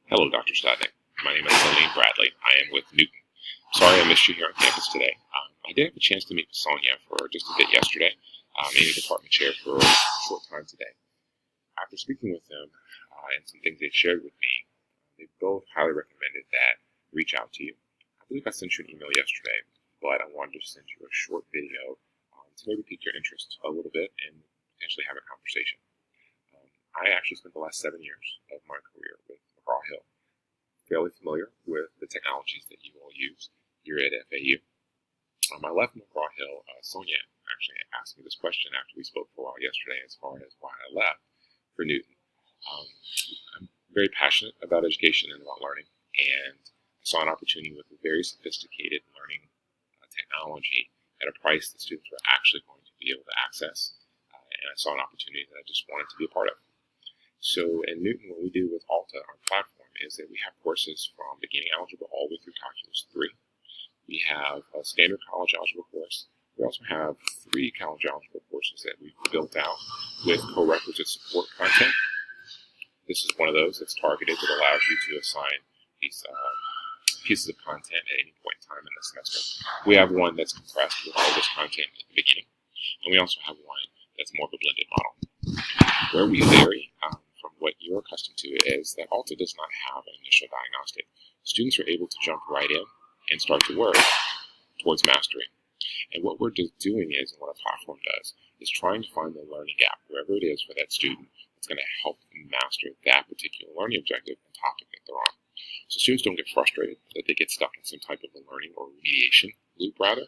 Hello, Dr. Stadnik. My name is Salim Bradley. I am with Newton. Sorry I missed you here on campus today. I did have a chance to meet with Sonia for just a bit yesterday, maybe department chair for a short time today. After speaking with them and some things they've shared with me, they both highly recommended that I reach out to you. I believe I sent you an email yesterday, but I wanted to send you a short video to maybe pique your interest a little bit and potentially have a conversation. I actually spent the last 7 years of my career with McGraw-Hill. Fairly familiar with the technologies that you all use here at FAU. I left McGraw-Hill. Sonia actually asked me this question after we spoke for a while yesterday as far as why I left for Newton. I'm very passionate about education and about learning, and I saw an opportunity with a very sophisticated learning technology at a price that students were actually going to be able to access, and I saw an opportunity that I just wanted to be a part of. So in Newton, what we do with Alta, our platform, is that we have courses from beginning algebra all the way through calculus 3. We have a standard college algebra course. We also have 3 college algebra courses that we've built out with co-requisite support content. This is one of those that's targeted that allows you to assign these pieces of content at any point in time in the semester. We have one that's compressed with all this content at the beginning, and we also have one that's more of a blended model. Where we vary from what you're accustomed to is that Alta does not have an initial diagnostic. Students are able to jump right in and start to work towards mastery. And what we're doing is, and what a platform does, is trying to find the learning gap, wherever it is for that student, that's going to help them master that particular learning objective and topic that they're on. So students don't get frustrated that they get stuck in some type of a learning or remediation loop, rather.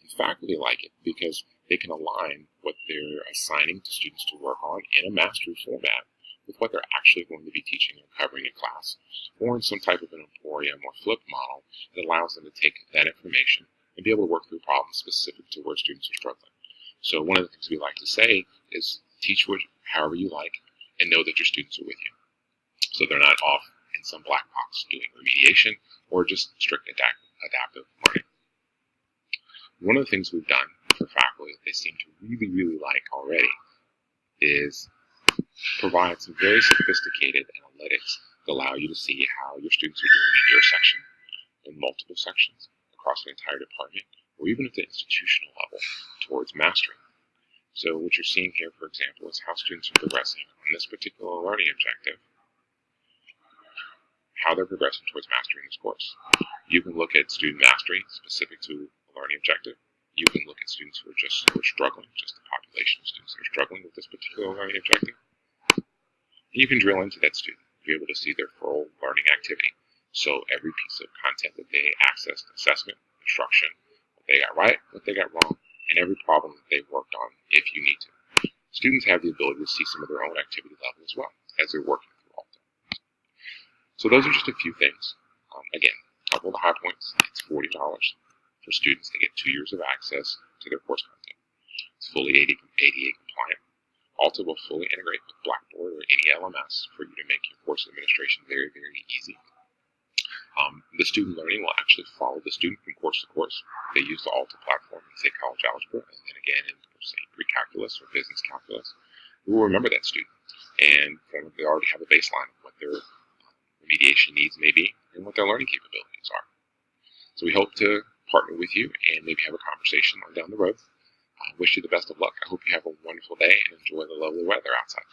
In fact, they like it because they can align what they're assigning to students to work on in a mastery format with what they're actually going to be teaching or covering in class, or in some type of an emporium or flipped model that allows them to take that information and be able to work through problems specific to where students are struggling. So one of the things we like to say is teach however you like and know that your students are with you. So they're not off in some black box doing remediation or just strict adaptive learning. One of the things we've done for faculty that they seem to really, really like already is provide some very sophisticated analytics that allow you to see how your students are doing in your section, in multiple sections, across an entire department, or even at the institutional level towards mastering. So what you're seeing here, for example, is how students are progressing on this particular learning objective, how they're progressing towards mastering this course. You can look at student mastery specific to a learning objective. You can look at students who are struggling, just the population of students that are struggling with this particular learning objective. And you can drill into that student, be able to see their full learning activity. So every piece of content that they accessed, assessment, instruction, what they got right, what they got wrong, and every problem that they've worked on if you need to. Students have the ability to see some of their own activity level as well as they're working through all of them. So those are just a few things. Again, a couple of the high points, it's $40 for students. They get 2 years of access to their course content. It's fully ADA compliant. Alta will fully integrate with Blackboard or any LMS for you to make your course administration very, very easy. The student learning will actually follow the student from course to course. They use the Alta platform in, say, college algebra, and then again in, say, pre-calculus or business calculus. We will remember that student, and they already have a baseline of what their remediation needs may be and what their learning capabilities are. So we hope to partner with you and maybe have a conversation on down the road. I wish you the best of luck. I hope you have a wonderful day and enjoy the lovely weather outside.